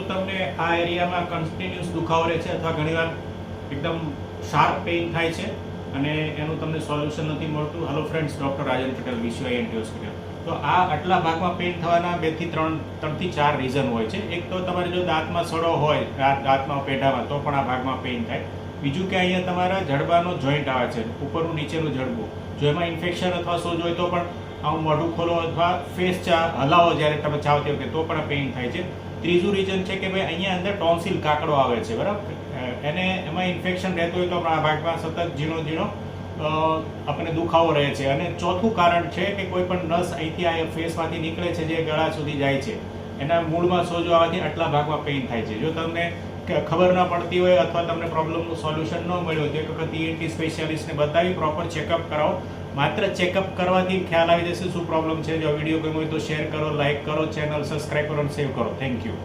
તમને આ એરિયામાં કન્ટિન્યુઅસ દુખાવો રહે છે અથવા ઘણીવાર એકદમ શાર્પ પેઇન થાય છે અને એનું તમને સોલ્યુશન નથી મળતું, હેલો ફ્રેન્ડ્સ, ડૉક્ટર રાજન પટેલ, વિશ્વ ENT હોસ્પિટલ. તો આ આટલા ભાગમાં પેઇન થવાના 2 થી 3 થી 4 રીઝન હોય છે. એક તો તમારે જો દાંતમાં સડો હોય, દાંતમાં પેઢામાં, તો પણ આ ભાગમાં પેઇન થાય. બીજું કે અહીંયા તમારા જડબાનો જોઈન્ટ આવે છે, ઉપરનું નીચેનું જડબું, જો એમાં ઇન્ફેક્શન અથવા સોજ હોય તો પણ આવું મોઢું ખોલો અથવા ફેસ હલાવો જ્યારે તમે ચાવતી વખતે તો પણ પેઇન થાય છે. ત્રીજું રીઝન છે કે ભાઈ અહીંયા અંદર ટોન્સિલ કાકડો આવે છે, બરાબર, એને એમાં ઇન્ફેક્શન રહેતું હોય તો આ ભાગમાં સતત ઝીણો આપણને દુખાવો રહે છે. અને ચોથું કારણ છે કે કોઈ પણ નસ અહીંથી આ ફેસમાંથી નીકળે છે જે ગળા સુધી જાય છે, એના મૂળમાં સોજો આવવાથી આટલા ભાગમાં પેઇન થાય છે. જો તમને ખબર ન પડતી હોય અથવા તમને પ્રોબ્લેમનું સોલ્યુશન ન મળ્યું તો એક વખત ENT સ્પેશિયાલિસ્ટને બતાવી પ્રોપર ચેકઅપ કરાવો. માત્ર ચેકઅપ કરવાથી ખ્યાલ આવી જશે શું પ્રોબ્લેમ છે. જો વિડીયો ગમ્યો હોય તો શેર કરો, લાઇક કરો, ચેનલ સબસ્ક્રાઈબ કરો અને સેવ કરો. Thank you.